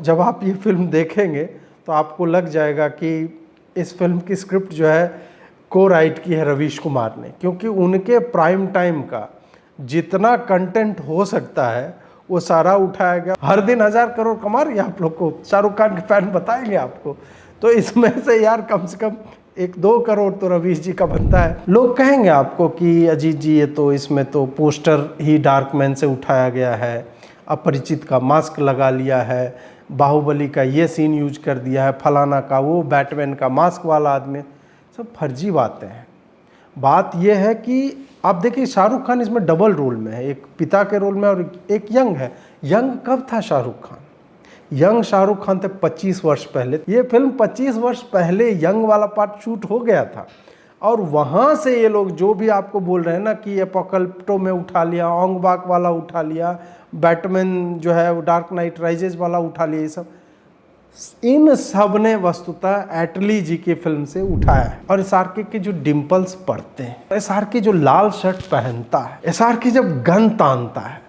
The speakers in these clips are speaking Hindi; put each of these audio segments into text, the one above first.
जब आप ये फिल्म देखेंगे तो आपको लग जाएगा कि इस फिल्म की स्क्रिप्ट जो है को राइट की है रवीश कुमार ने, क्योंकि उनके प्राइम टाइम का जितना कंटेंट हो सकता है वो सारा उठाया गया। हर दिन 1000 करोड़ कमा रही है आप लोग को, शाहरुख खान के फैन बताएंगे आपको। तो इसमें से यार कम से कम 1-2 करोड़ तो रवीश जी का बनता है। लोग कहेंगे आपको कि अजीत जी ये तो इसमें तो पोस्टर ही डार्कमैन से उठाया गया है, अपरिचित का मास्क लगा लिया है, बाहुबली का ये सीन यूज कर दिया है, फलाना का वो बैटमैन का मास्क वाला आदमी, सब फर्जी बातें हैं। बात यह है कि आप देखिए शाहरुख खान इसमें डबल रोल में है, एक पिता के रोल में और एक यंग है। यंग कब था शाहरुख खान? यंग शाहरुख खान थे 25 वर्ष पहले। ये फिल्म 25 वर्ष पहले यंग वाला पार्ट शूट हो गया था और वहाँ से ये लोग जो भी आपको बोल रहे हैं ना कि एपोकलिप्टो में उठा लिया, ऑंग बाक वाला उठा लिया, बैटमैन जो है वो डार्क नाइट राइजेस वाला उठा लिया, ये सब इन सब ने वस्तुतः एटली जी की फिल्म से उठाया है। और एसआरके के जो डिम्पल्स पड़ते हैं, एसआरके जो लाल शर्ट पहनता है, एसआरके जब गन तानता है,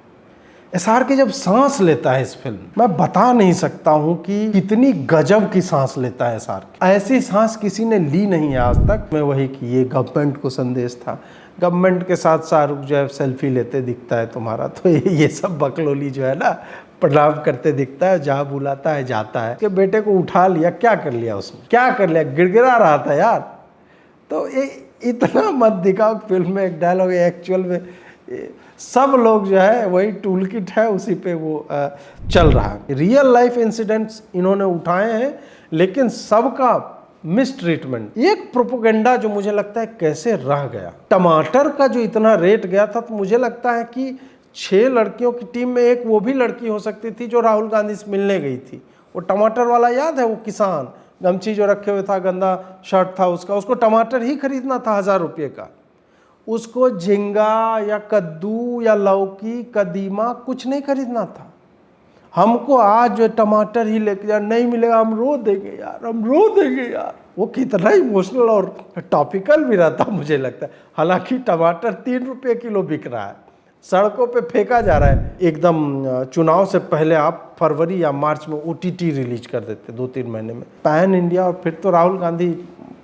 एसआरके जब सांस लेता है, इस फिल्म मैं बता नहीं सकता हूं कि कितनी गजब की सांस लेता है एसआरके। ऐसी सांस किसी ने ली नहीं है आज तक। मैं वही कि ये गवर्नमेंट को संदेश था, गवर्नमेंट के साथ शाहरुख जो है सेल्फी लेते दिखता है तुम्हारा, तो ये सब बकलोली जो है ना प्रणाम करते दिखता है, जहाँ बुलाता है जाता है। कि बेटे को उठा लिया, क्या कर लिया उसने, क्या कर लिया, गिड़गिड़ा रहा था यार। तो ये इतना मत दिखाओ। फिल्म में एक डायलॉग है, एक्चुअल में सब लोग जो है वही टूल किट है, उसी पे वो चल रहा है। रियल लाइफ इंसिडेंट्स इन्होंने उठाए हैं, लेकिन सबका मिस ट्रीटमेंट, एक प्रोपोगंडा जो मुझे लगता है कैसे रह गया। टमाटर का जो इतना रेट गया था, तो मुझे लगता है कि 6 लड़कियों की टीम में एक वो भी लड़की हो सकती थी जो राहुल गांधी से मिलने गई थी। वो टमाटर वाला याद है, वो किसान गमछी जो रखे हुए था, गंदा शर्ट था उसका, उसको टमाटर ही खरीदना था 1000 रुपये का। उसको झींगा या कद्दू या लौकी कदीमा कुछ नहीं खरीदना था। हमको आज जो टमाटर ही लेके जा, नहीं मिलेगा हम रो देंगे यार, हम रो देंगे यार। वो कितना इमोशनल और टॉपिकल भी रहता मुझे लगता है। हालांकि टमाटर 3 रुपये किलो बिक रहा है, सड़कों पे फेंका जा रहा है। एकदम चुनाव से पहले आप फरवरी या मार्च में ओटीटी रिलीज कर देते 2-3 महीने में, पैन इंडिया। और फिर तो राहुल गांधी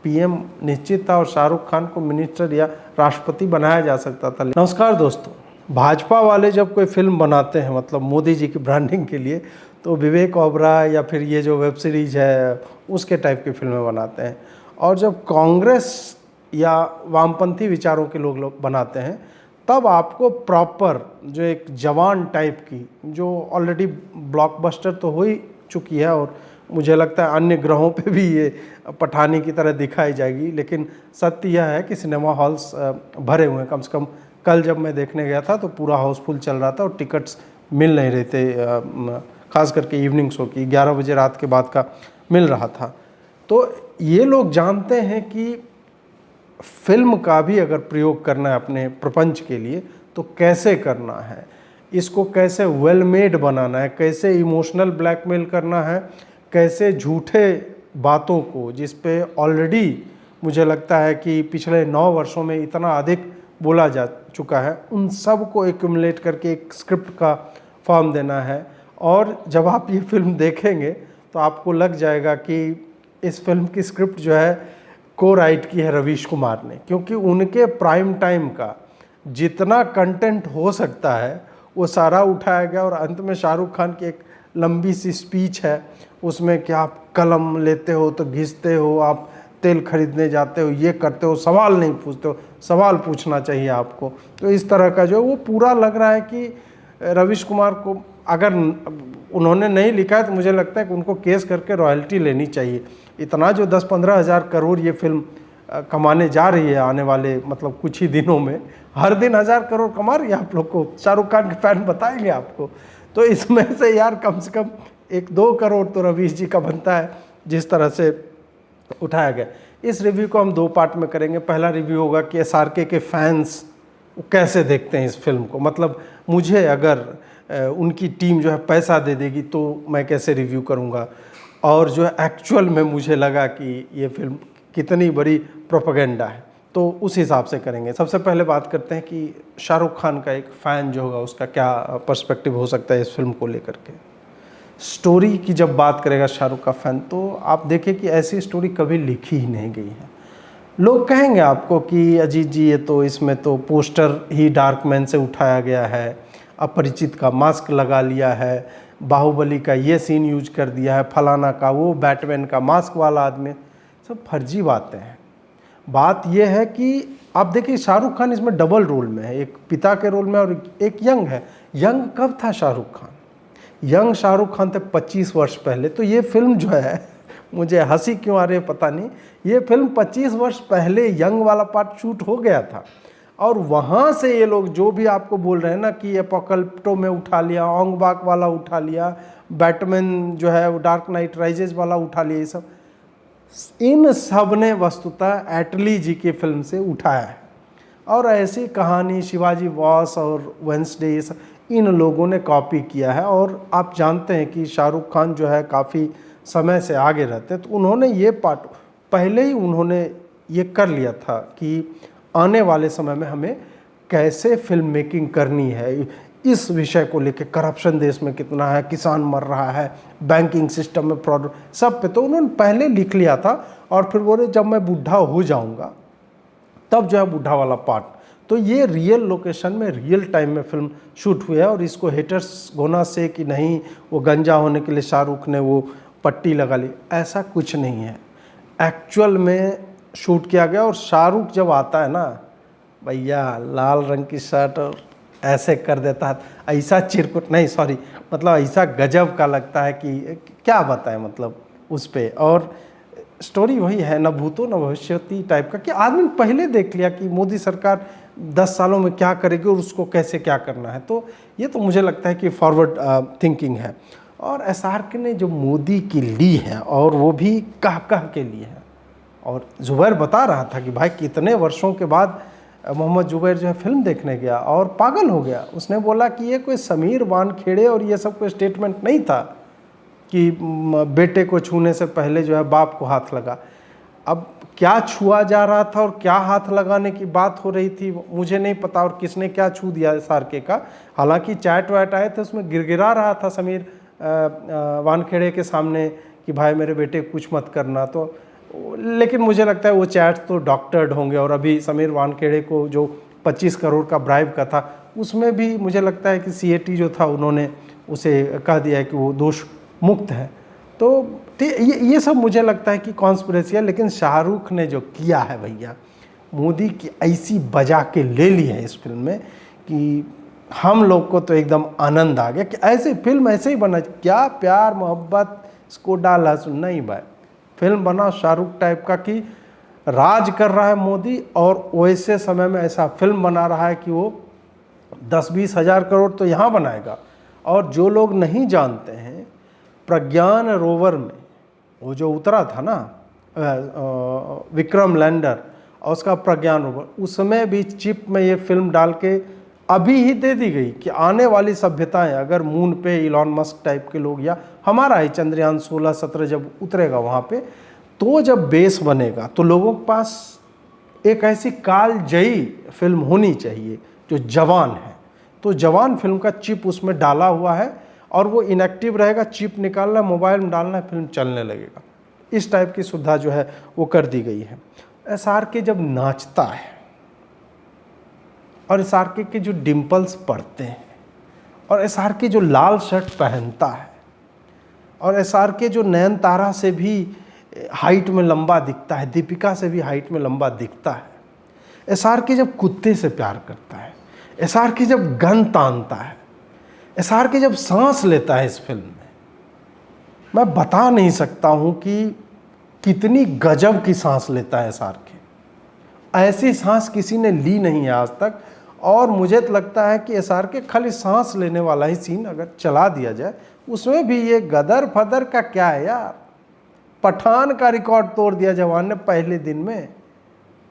पीएम निश्चित था और शाहरुख खान को मिनिस्टर या राष्ट्रपति बनाया जा सकता था। नमस्कार दोस्तों, भाजपा वाले जब कोई फिल्म बनाते हैं, मतलब मोदी जी की ब्रांडिंग के लिए, तो विवेक ओबराय या फिर ये जो वेब सीरीज है उसके टाइप की फिल्में बनाते हैं। और जब कांग्रेस या वामपंथी विचारों के लोग बनाते हैं, तब आपको प्रॉपर जो एक जवान टाइप की, जो ऑलरेडी ब्लॉकबस्टर तो हो ही चुकी है और मुझे लगता है अन्य ग्रहों पे भी ये पठानी की तरह दिखाई जाएगी। लेकिन सत्य यह है कि सिनेमा हॉल्स भरे हुए हैं। कम से कम कल जब मैं देखने गया था तो पूरा हाउसफुल चल रहा था और टिकट्स मिल नहीं रहे थे, खास करके इवनिंग शो की 11 बजे रात के बाद का मिल रहा था। तो ये लोग जानते हैं कि फिल्म का भी अगर प्रयोग करना है अपने प्रपंच के लिए तो कैसे करना है, इसको कैसे वेल मेड बनाना है, कैसे इमोशनल ब्लैकमेल करना है, कैसे झूठे बातों को जिस पे ऑलरेडी मुझे लगता है कि पिछले 9 वर्षों में इतना अधिक बोला जा चुका है, उन सब को एक्यूमुलेट करके एक स्क्रिप्ट का फॉर्म देना है। और जब आप ये फिल्म देखेंगे तो आपको लग जाएगा कि इस फिल्म की स्क्रिप्ट जो है को राइट की है रवीश कुमार ने, क्योंकि उनके प्राइम टाइम का जितना कंटेंट हो सकता है वो सारा उठाया गया। और अंत में शाहरुख खान की एक लंबी सी स्पीच है, उसमें कि आप कलम लेते हो तो घिसते हो, आप तेल खरीदने जाते हो, ये करते हो, सवाल नहीं पूछते हो, सवाल पूछना चाहिए आपको। तो इस तरह का जो वो पूरा लग रहा है कि रवीश कुमार को अगर उन्होंने नहीं लिखा है तो मुझे लगता है कि उनको केस करके रॉयल्टी लेनी चाहिए। इतना जो 10-15 हज़ार करोड़ ये फिल्म कमाने जा रही है आने वाले मतलब कुछ ही दिनों में, हर दिन 1000 करोड़ कमा रही है आप लोग को, शाहरुख खान के फैन बताएंगे आपको। तो इसमें से यार कम से कम 1-2 करोड़ तो रवीश जी का बनता है, जिस तरह से उठाया गया। इस रिव्यू को हम 2 पार्ट में करेंगे। पहला रिव्यू होगा कि एसआरके के फैंस कैसे देखते हैं इस फिल्म को, मतलब मुझे अगर उनकी टीम जो है पैसा दे देगी तो मैं कैसे रिव्यू करूँगा, और जो है एक्चुअल में मुझे लगा कि ये फिल्म कितनी बड़ी प्रोपेगेंडा है, तो उस हिसाब से करेंगे। सबसे पहले बात करते हैं कि शाहरुख खान का एक फ़ैन जो होगा उसका क्या पर्सपेक्टिव हो सकता है इस फिल्म को लेकर के। स्टोरी की जब बात करेगा शाहरुख का फ़ैन, तो आप देखें कि ऐसी स्टोरी कभी लिखी ही नहीं गई है। लोग कहेंगे आपको कि अजीत जी ये तो इसमें तो पोस्टर ही डार्कमैन से उठाया गया है, अपरिचित का मास्क लगा लिया है, बाहुबली का ये सीन यूज कर दिया है, फलाना का वो बैटमैन का मास्क वाला आदमी, सब फर्जी बातें हैं। बात यह है कि आप देखिए शाहरुख खान इसमें डबल रोल में है, एक पिता के रोल में और एक यंग है। यंग कब था शाहरुख खान? यंग शाहरुख खान थे 25 वर्ष पहले। तो ये फिल्म जो है, मुझे हंसी क्यों आ रही है पता नहीं, ये फिल्म 25 वर्ष पहले यंग वाला पार्ट शूट हो गया था, और वहाँ से ये लोग जो भी आपको बोल रहे हैं ना कि एपोकलिप्टो में उठा लिया, ऑंग बाक वाला उठा लिया, बैटमैन जो है वो डार्क नाइट राइजेस वाला उठा लिया, ये सब इन सब ने वस्तुतः एटली जी की फिल्म से उठाया है। और ऐसी कहानी शिवाजी वॉस और वेंसडे ये सब इन लोगों ने कॉपी किया है। और आप जानते हैं कि शाहरुख खान जो है काफ़ी समय से आगे रहते, तो उन्होंने ये पार्ट पहले ही उन्होंने ये कर लिया था कि आने वाले समय में हमें कैसे फिल्म मेकिंग करनी है, इस विषय को लेकर करप्शन देश में कितना है, किसान मर रहा है, बैंकिंग सिस्टम में फ्रॉड, सब पे तो उन्होंने पहले लिख लिया था। और फिर बोले जब मैं बूढ़ा हो जाऊंगा तब जो है बूढ़ा वाला पार्ट। तो ये रियल लोकेशन में रियल टाइम में फिल्म शूट हुई है। और इसको हेटर्स गोना से कि नहीं वो गंजा होने के लिए शाहरुख ने वो पट्टी लगा ली, ऐसा कुछ नहीं है, एक्चुअल में शूट किया गया। और शाहरुख जब आता है ना भैया, लाल रंग की शर्ट और ऐसे कर देता है, ऐसा चिरकुट नहीं, सॉरी, मतलब ऐसा गजब का लगता है कि क्या बताएं मतलब उस पर। और स्टोरी वही है, न भूतो न भविष्यति टाइप का, कि आदमी पहले देख लिया कि मोदी सरकार 10 सालों में क्या करेगी और उसको कैसे क्या करना है। तो ये तो मुझे लगता है कि फॉरवर्ड थिंकिंग है। और SRK ने जो मोदी की ली है, और वो भी कह कह के लिए है। और जुबैर बता रहा था कि भाई कितने वर्षों के बाद मोहम्मद जुबैर जो है फिल्म देखने गया और पागल हो गया। उसने बोला कि ये कोई समीर वानखेड़े और ये सब कोई स्टेटमेंट नहीं था कि बेटे को छूने से पहले जो है बाप को हाथ लगा। अब क्या छुआ जा रहा था और क्या हाथ लगाने की बात हो रही थी मुझे नहीं पता, और किसने क्या छू दिया SRK का। हालांकि चैट वैट आए थे, उसमें गिड़गिड़ा रहा था समीर वानखेड़े के सामने कि भाई मेरे बेटे को कुछ मत करना। तो लेकिन मुझे लगता है वो चैट तो डॉक्टर्ड होंगे। और अभी समीर वानखेड़े को जो 25 करोड़ का ब्राइब का था, उसमें भी मुझे लगता है कि CAT जो था उन्होंने उसे कह दिया है कि वो दोष मुक्त है। तो ये सब मुझे लगता है कि कॉन्स्पिरेसी है। लेकिन शाहरुख ने जो किया है भैया, मोदी की ऐसी बजा के ले ली है इस फिल्म में कि हम लोग को तो एकदम आनंद आ गया कि ऐसे फिल्म ऐसे ही बना। क्या प्यार मोहब्बत इसको डाला सुन नहीं भाई, फिल्म बना शाहरुख टाइप का कि राज कर रहा है मोदी, और वैसे समय में ऐसा फिल्म बना रहा है कि वो 10-20 हज़ार करोड़ तो यहाँ बनाएगा। और जो लोग नहीं जानते हैं, प्रज्ञान रोवर में वो जो उतरा था ना विक्रम लैंडर और उसका प्रज्ञान रोवर, उसमें भी चिप में ये फिल्म डाल के अभी ही दे दी गई कि आने वाली सभ्यताएं अगर मून पे इलॉन मस्क टाइप के लोग, या हमारा ही चंद्रयान 16-17 जब उतरेगा वहाँ पे, तो जब बेस बनेगा तो लोगों के पास एक ऐसी कालजयी फिल्म होनी चाहिए जो जवान है। तो जवान फिल्म का चिप उसमें डाला हुआ है और वो इनएक्टिव रहेगा, चिप निकालना, मोबाइल में डालना, फिल्म चलने लगेगा। इस टाइप की सुविधा जो है वो कर दी गई है। SRK जब नाचता है और SRK के जो डिम्पल्स पड़ते हैं, और SRK जो लाल शर्ट पहनता है, और SRK जो नयनतारा से भी हाइट में लंबा दिखता है, दीपिका से भी हाइट में लंबा दिखता है, SRK जब कुत्ते से प्यार करता है, SRK जब गन तानता है, SRK जब सांस लेता है इस फिल्म में, मैं बता नहीं सकता हूँ कि कितनी गजब की सांस लेता है SRK। ऐसी सांस किसी ने ली नहीं है आज तक। और मुझे तो लगता है कि SRK खाली सांस लेने वाला ही सीन अगर चला दिया जाए, उसमें भी ये गदर फदर का क्या है यार, पठान का रिकॉर्ड तोड़ दिया जवान ने पहले दिन में।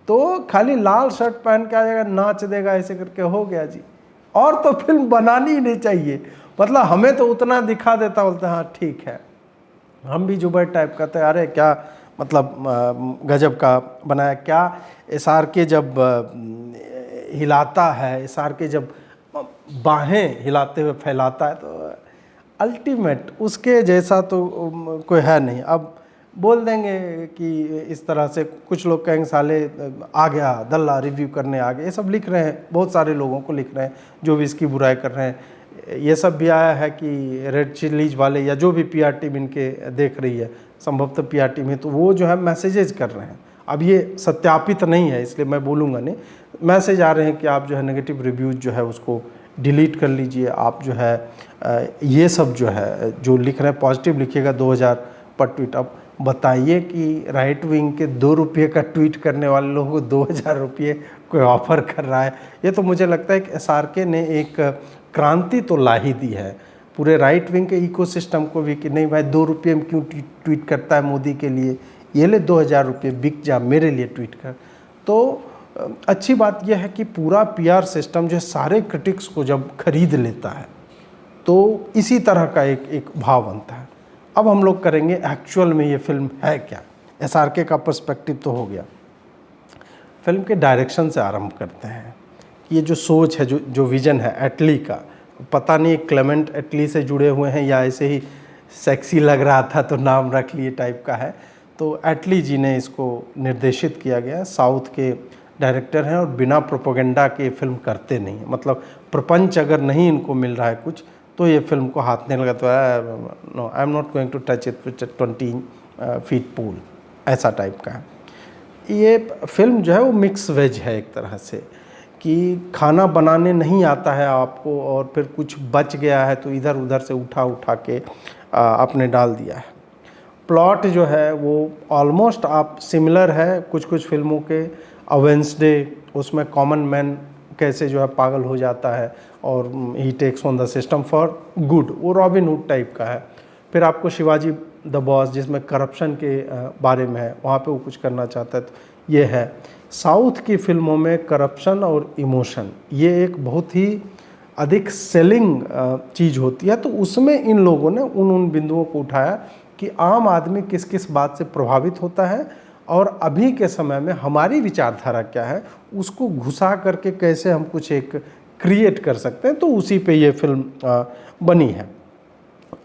तो खाली लाल शर्ट पहन के आ जाएगा, नाच देगा, ऐसे करके हो गया जी। और तो फिल्म बनानी ही नहीं चाहिए, मतलब हमें तो उतना दिखा देता, बोलते हाँ ठीक है, हम भी जुबैर टाइप का थे, अरे क्या मतलब गजब का बनाया। क्या SRK जब हिलाता है, SRK जब बाहें हिलाते हुए फैलाता है, तो अल्टीमेट उसके जैसा तो कोई है नहीं। अब बोल देंगे कि इस तरह से कुछ लोग कहेंगे साले आ गया दल्ला रिव्यू करने आ गए, ये सब लिख रहे हैं, बहुत सारे लोगों को लिख रहे हैं जो भी इसकी बुराई कर रहे हैं। ये सब भी आया है कि रेड चिलीज वाले या जो भी पीआर टीम इनके देख रही है, संभवतः पीआर टीम है, तो वो जो है मैसेजेस कर रहे हैं। अब ये सत्यापित नहीं है इसलिए मैं बोलूँगा नहीं, मैसेज आ रहे हैं कि आप जो है नेगेटिव रिव्यूज़ जो है उसको डिलीट कर लीजिए। आप जो है ये सब जो है जो लिख रहे हैं पॉजिटिव लिखिएगा 2000 पर ट्वीट। अब बताइए कि राइट विंग के 2 रुपये का ट्वीट करने वाले लोगों को 2000 रुपये कोई ऑफर कर रहा है। ये तो मुझे लगता है कि SRK ने एक क्रांति तो ला ही दी है पूरे राइट विंग के इकोसिस्टम को भी, कि नहीं भाई 2 रुपये में क्यों ट्वीट करता है मोदी के लिए, ये ले 2000 रुपये बिक जा मेरे लिए ट्वीट कर। तो अच्छी बात यह है कि पूरा PR सिस्टम जो सारे क्रिटिक्स को जब खरीद लेता है तो इसी तरह का एक भाव बनता है। अब हम लोग करेंगे एक्चुअल में ये फिल्म है क्या। SRK का पर्सपेक्टिव तो हो गया, फिल्म के डायरेक्शन से आरंभ करते हैं। ये जो सोच है, जो विज़न है एटली का, पता नहीं क्लेमेंट एटली से जुड़े हुए हैं या ऐसे ही सेक्सी लग रहा था तो नाम रख लिए टाइप का है। तो एटली जी ने इसको निर्देशित किया गया, साउथ के डायरेक्टर हैं और बिना प्रोपेगेंडा के फिल्म करते नहीं, मतलब प्रपंच अगर नहीं इनको मिल रहा है कुछ तो ये फिल्म को हाथ नहीं लगा, तो no I am not going to touch it with 20 feet pole, ऐसा टाइप का है। ये फिल्म जो है वो मिक्स वेज है एक तरह से, कि खाना बनाने नहीं आता है आपको और फिर कुछ बच गया है तो इधर उधर से उठा के आपने डाल दिया है। प्लॉट जो है वो ऑलमोस्ट आप सिमिलर है कुछ फिल्मों के। वेडनेसडे, उसमें कॉमन मैन कैसे जो है पागल हो जाता है और he takes on the system for good, वो रॉबिन हुड टाइप का है। फिर आपको शिवाजी द बॉस जिसमें करप्शन के बारे में है, वहाँ पे वो कुछ करना चाहता है, तो ये है। साउथ की फिल्मों में करप्शन और इमोशन ये एक बहुत ही अधिक सेलिंग चीज़ होती है, तो उसमें इन लोगों ने उन बिंदुओं को उठाया कि आम आदमी किस किस बात से प्रभावित होता है और अभी के समय में हमारी विचारधारा क्या है, उसको घुसा करके कैसे हम कुछ एक क्रिएट कर सकते हैं। तो उसी पे ये फिल्म बनी है।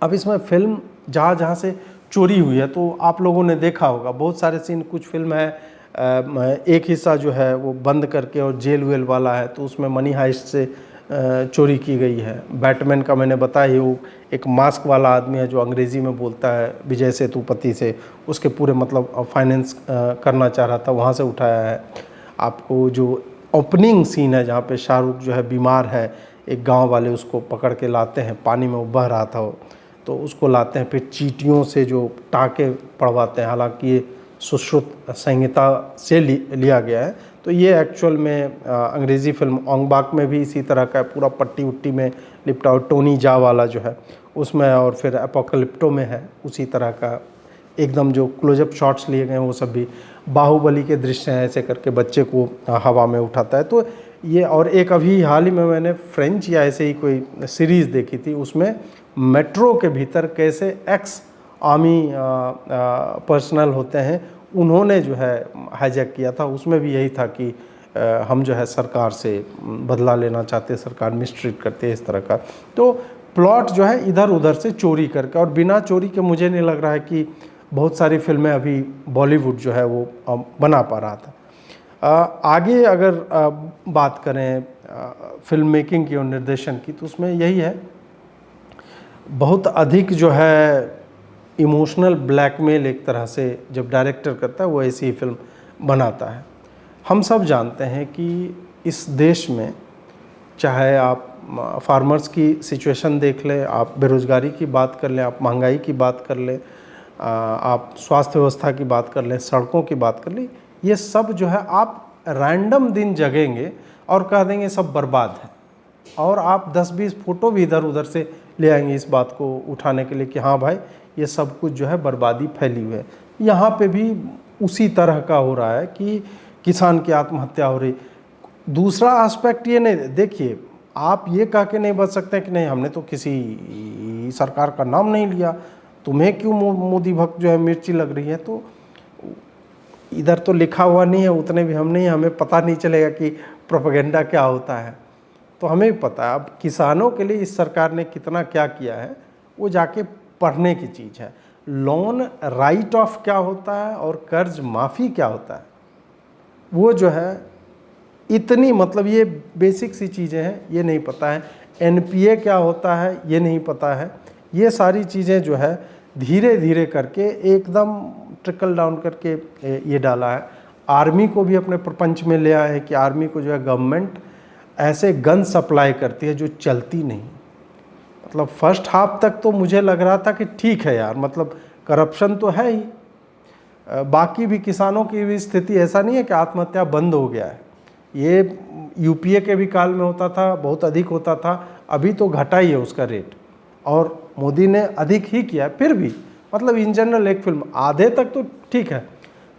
अब इसमें फिल्म जहाँ से चोरी हुई है तो आप लोगों ने देखा होगा बहुत सारे सीन, कुछ फिल्म है एक हिस्सा जो है वो बंद करके और जेल वेल वाला है, तो उसमें मनी हाइस्ट से चोरी की गई है। बैटमैन का मैंने बताया ही, वो एक मास्क वाला आदमी है जो अंग्रेज़ी में बोलता है विजय सेतुपति से, उसके पूरे मतलब फाइनेंस करना चाह रहा था, वहाँ से उठाया है। आपको जो ओपनिंग सीन है जहाँ पे शाहरुख जो है बीमार है, एक गांव वाले उसको पकड़ के लाते हैं, पानी में बह रहा था तो उसको लाते हैं, फिर चींटियों से जो टाँके पड़वाते हैं, हालांकि ये सुश्रुत संहिता से लिया गया है। तो ये एक्चुअल में अंग्रेज़ी फिल्म ऑंग बाक में भी इसी तरह का पूरा पट्टी उट्टी में लिपटा, और टोनी जा वाला जो है उसमें, और फिर एपोकलिप्टो में है उसी तरह का एकदम जो क्लोजअप शॉट्स लिए गए हैं वो सब भी बाहुबली के दृश्य हैं, ऐसे करके बच्चे को हवा में उठाता है। तो ये, और एक अभी हाल ही में मैंने फ्रेंच या ऐसे ही कोई सीरीज़ देखी थी, उसमें मेट्रो के भीतर कैसे एक्स आर्मी पर्सनल होते हैं उन्होंने जो है हाईजैक किया था। उसमें भी यही था कि हम जो है सरकार से बदला लेना चाहते, सरकार मिसट्रीट करते हैं, इस तरह का। तो प्लॉट जो है इधर उधर से चोरी करके, और बिना चोरी के मुझे नहीं लग रहा है कि बहुत सारी फिल्में अभी बॉलीवुड जो है वो बना पा रहा था। आगे अगर बात करें फिल्म मेकिंग की और निर्देशन की, तो उसमें यही है, बहुत अधिक जो है इमोशनल ब्लैकमेल एक तरह से जब डायरेक्टर करता है वो ऐसी ही फिल्म बनाता है। हम सब जानते हैं कि इस देश में चाहे आप फार्मर्स की सिचुएशन देख लें, आप बेरोज़गारी की बात कर लें, आप महंगाई की बात कर लें, आप स्वास्थ्य व्यवस्था की बात कर लें, सड़कों की बात कर लें, ये सब जो है आप रैंडम दिन जगेंगे और कह देंगे सब बर्बाद है, और आप 10-20 फ़ोटो भी इधर उधर से ले आएंगे इस बात को उठाने के लिए कि हाँ भाई ये सब कुछ जो है बर्बादी फैली हुई है। यहाँ पे भी उसी तरह का हो रहा है कि किसान की आत्महत्या हो रही। दूसरा एस्पेक्ट ये नहीं, देखिए आप ये कह के नहीं बच सकते कि नहीं हमने तो किसी सरकार का नाम नहीं लिया, तुम्हें क्यों मोदी भक्त जो है मिर्ची लग रही है। तो इधर तो लिखा हुआ नहीं है, उतने भी हम नहीं, हमें पता नहीं चलेगा कि प्रोपेगेंडा क्या होता है। तो हमें भी पता है अब किसानों के लिए इस सरकार ने कितना क्या किया है, वो जाके पढ़ने की चीज़ है। लोन राइट ऑफ क्या होता है और कर्ज माफ़ी क्या होता है, वो जो है इतनी, मतलब ये बेसिक सी चीज़ें हैं, ये नहीं पता है। एनपीए क्या होता है ये नहीं पता है। ये सारी चीज़ें जो है धीरे धीरे करके एकदम ट्रिकल डाउन करके ये डाला है। आर्मी को भी अपने प्रपंच में ले आए हैं कि आर्मी को जो है गवर्नमेंट ऐसे गन सप्लाई करती है जो चलती नहीं। मतलब फर्स्ट हाफ तक तो मुझे लग रहा था कि ठीक है यार, मतलब करप्शन तो है ही, बाकी भी किसानों की भी स्थिति ऐसा नहीं है कि आत्महत्या बंद हो गया है। ये यूपीए के भी काल में होता था, बहुत अधिक होता था, अभी तो घटा ही है उसका रेट, और मोदी ने अधिक ही किया। फिर भी मतलब इन जनरल एक फिल्म आधे तक तो ठीक है।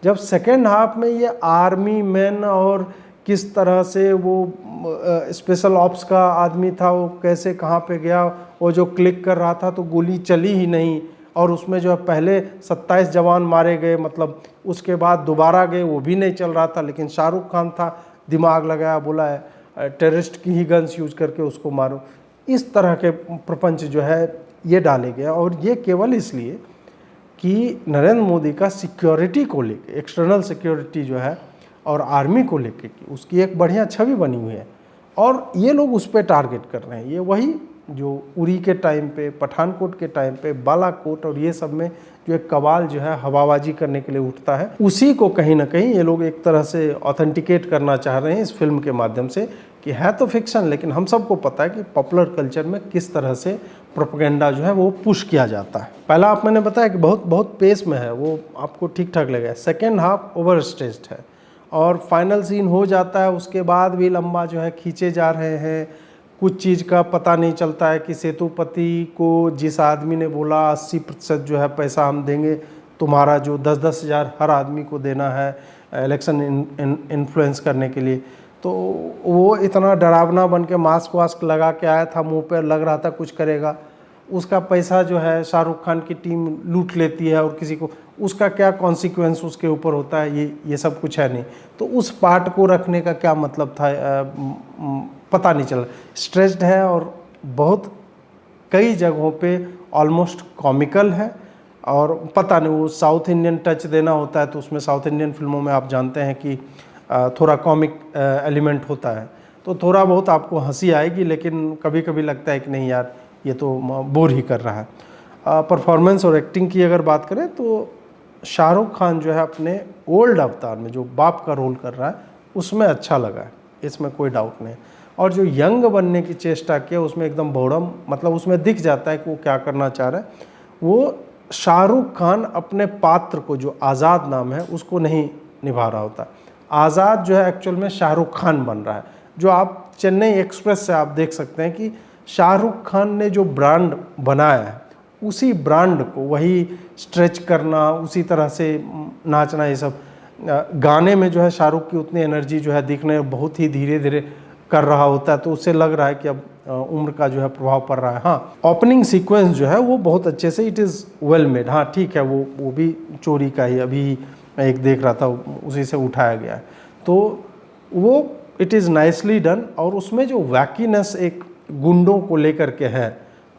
जब सेकेंड हाफ में ये आर्मी मैन और किस तरह से वो स्पेशल ऑप्स का आदमी था, वो कैसे कहाँ पे गया, वो जो क्लिक कर रहा था तो गोली चली ही नहीं, और उसमें जो है पहले 27 जवान मारे गए, मतलब उसके बाद दोबारा गए वो भी नहीं चल रहा था, लेकिन शाहरुख खान था, दिमाग लगाया, बोला है टेररिस्ट की ही गन्स यूज करके उसको मारो। इस तरह के प्रपंच जो है ये डाले गए, और ये केवल इसलिए कि नरेंद्र मोदी का सिक्योरिटी को लेके, एक्सटर्नल सिक्योरिटी जो है और आर्मी को लेके कि उसकी एक बढ़िया छवि बनी हुई है, और ये लोग उस पर टारगेट कर रहे हैं। ये वही जो उरी के टाइम पे, पठानकोट के टाइम पे, बालाकोट और ये सब में जो एक कवाल जो है हवाबाजी करने के लिए उठता है, उसी को कहीं ना कहीं ये लोग एक तरह से ऑथेंटिकेट करना चाह रहे हैं इस फिल्म के माध्यम से, कि है तो फिक्शन, लेकिन हम सबको पता है कि पॉपुलर कल्चर में किस तरह से प्रोपेगेंडा जो है वो पुश किया जाता है। पहला आप मैंने बताया कि बहुत बहुत पेस में है, वो आपको ठीक ठाक लगेगा। सेकेंड हाफ ओवर स्ट्रेस्ड है, और फाइनल सीन हो जाता है, उसके बाद भी लंबा जो है खींचे जा रहे हैं। कुछ चीज़ का पता नहीं चलता है कि सेतुपति को जिस आदमी ने बोला 80% जो है पैसा हम देंगे, तुम्हारा जो 10-10 हज़ार हर आदमी को देना है इलेक्शन इन्फ्लुएंस करने के लिए, तो वो इतना डरावना बन के मास्क वास्क लगा के आया था, मुंह पर लग रहा था कुछ करेगा। उसका पैसा जो है शाहरुख खान की टीम लूट लेती है, और किसी को उसका क्या कॉन्सिक्वेंस उसके ऊपर होता है ये सब कुछ है नहीं। तो उस पार्ट को रखने का क्या मतलब था, पता नहीं चला। स्ट्रेस्ड है, और बहुत कई जगहों पे ऑलमोस्ट कॉमिकल है, और पता नहीं वो साउथ इंडियन टच देना होता है, तो उसमें साउथ इंडियन फिल्मों में आप जानते हैं कि थोड़ा कॉमिक एलिमेंट होता है, तो थोड़ा बहुत आपको हंसी आएगी, लेकिन कभी कभी लगता है कि नहीं यार ये तो बोर ही कर रहा है। परफॉर्मेंस और एक्टिंग की अगर बात करें तो शाहरुख खान जो है अपने ओल्ड अवतार में जो बाप का रोल कर रहा है उसमें अच्छा लगा है, इसमें कोई डाउट नहीं। और जो यंग बनने की चेष्टा किया उसमें एकदम बौड़म, मतलब उसमें दिख जाता है कि वो क्या करना चाह रहा है। वो शाहरुख खान अपने पात्र को, जो आज़ाद नाम है, उसको नहीं निभा रहा होता। आज़ाद जो है एक्चुअल में शाहरुख खान बन रहा है। जो आप चेन्नई एक्सप्रेस से आप देख सकते हैं कि शाहरुख खान ने जो ब्रांड बनाया है, उसी ब्रांड को वही स्ट्रेच करना, उसी तरह से नाचना, ये सब गाने में जो है शाहरुख की उतनी एनर्जी जो है दिखने बहुत ही धीरे धीरे कर रहा होता है, तो उससे लग रहा है कि अब उम्र का जो है प्रभाव पड़ रहा है। हाँ, ओपनिंग सीक्वेंस जो है वो बहुत अच्छे से, इट इज़ वेल मेड। हाँ ठीक है, वो भी चोरी का ही, अभी मैं एक देख रहा था, उसी से उठाया गया है, तो वो इट इज़ नाइसली डन। और उसमें जो वैकीनेस एक गुंडों को लेकर के है,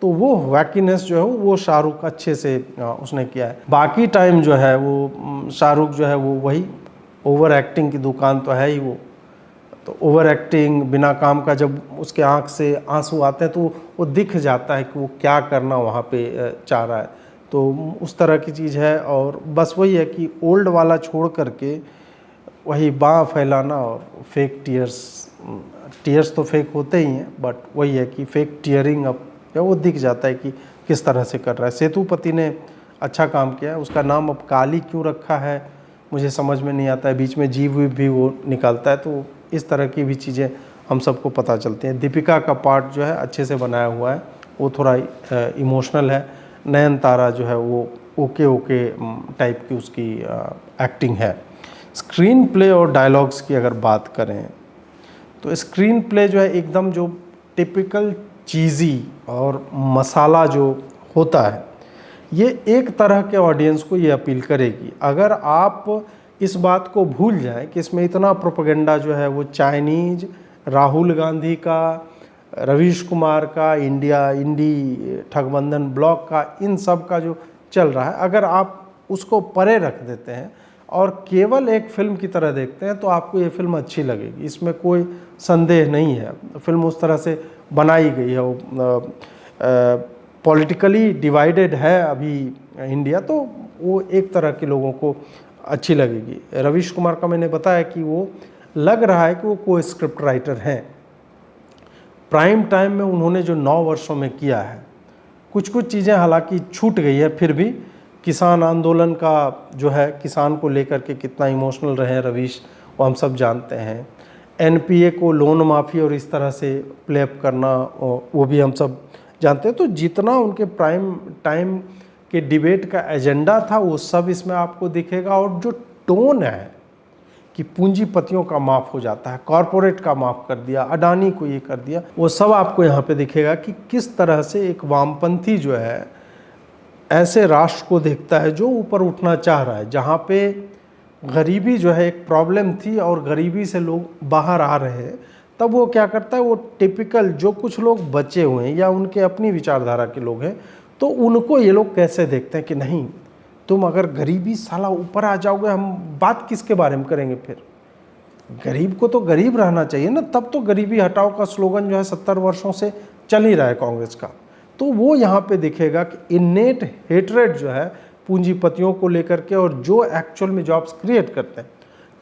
तो वो वैकीनेस जो है वो शाहरुख अच्छे से उसने किया है। बाकी टाइम जो है वो शाहरुख जो है वो वही ओवर एक्टिंग की दुकान तो है ही वो, तो ओवर एक्टिंग बिना काम का, जब उसके आंख से आंसू आते हैं तो वो दिख जाता है कि वो क्या करना वहाँ पे चाह रहा है, तो उस तरह की चीज़ है। और बस वही है कि ओल्ड वाला छोड़ करके वही बाँह फैलाना और फेक टीयर्स तो फेक होते ही हैं, बट वही है कि फेक टीयरिंग अब वो दिख जाता है कि किस तरह से कर रहा है। सेतुपति ने अच्छा काम किया है। उसका नाम अब काली क्यों रखा है मुझे समझ में नहीं आता है, बीच में जीव भी वो निकालता है, तो इस तरह की भी चीज़ें हम सबको पता चलती हैं। दीपिका का पार्ट जो है अच्छे से बनाया हुआ है, वो थोड़ा इमोशनल है। नयनतारा जो है वो ओके टाइप की उसकी एक्टिंग है। स्क्रीन प्ले और डायलॉग्स की अगर बात करें तो स्क्रीन प्ले जो है एकदम जो टिपिकल चीज़ी और मसाला जो होता है, ये एक तरह के ऑडियंस को ये अपील करेगी। अगर आप इस बात को भूल जाएं कि इसमें इतना प्रोपेगेंडा जो है वो चाइनीज, राहुल गांधी का, रवीश कुमार का, इंडिया इंडी ठगबंधन ब्लॉक का, इन सब का जो चल रहा है, अगर आप उसको परे रख देते हैं और केवल एक फिल्म की तरह देखते हैं तो आपको ये फिल्म अच्छी लगेगी, इसमें कोई संदेह नहीं है। फिल्म उस तरह से बनाई गई है, वो पॉलिटिकली डिवाइडेड है अभी इंडिया, तो वो एक तरह के लोगों को अच्छी लगेगी। रवीश कुमार का मैंने बताया कि वो लग रहा है कि वो कोई स्क्रिप्ट राइटर हैं। प्राइम टाइम में उन्होंने जो 9 वर्षों में किया है, कुछ कुछ चीज़ें हालांकि छूट गई है, फिर भी किसान आंदोलन का जो है, किसान को लेकर के कितना इमोशनल रहे हैं रवीश, वो हम सब जानते हैं। एनपीए को लोन माफ़ी और इस तरह से प्लेअप करना, वो भी हम सब जानते हैं। तो जितना उनके प्राइम टाइम के डिबेट का एजेंडा था वो सब इसमें आपको दिखेगा। और जो टोन है कि पूंजीपतियों का माफ़ हो जाता है, कॉरपोरेट का माफ़ कर दिया, अडानी को ये कर दिया, वो सब आपको यहाँ पे दिखेगा कि किस तरह से एक वामपंथी जो है ऐसे राष्ट्र को देखता है जो ऊपर उठना चाह रहा है, जहाँ पे गरीबी जो है एक प्रॉब्लम थी और गरीबी से लोग बाहर आ रहे हैं। तब वो क्या करता है, वो टिपिकल जो कुछ लोग बचे हुए हैं या उनके अपनी विचारधारा के लोग हैं, तो उनको ये लोग कैसे देखते हैं कि नहीं, तुम अगर गरीबी साला ऊपर आ जाओगे, हम बात किसके बारे में करेंगे फिर। गरीब को तो गरीब रहना चाहिए ना। तब तो गरीबी हटाओ का स्लोगन जो है 70 वर्षों से चल ही रहा है कांग्रेस का। तो वो यहाँ पे दिखेगा कि इन्नेट हेट्रेड जो है पूंजीपतियों को लेकर के, और जो एक्चुअल में जॉब्स क्रिएट करते हैं।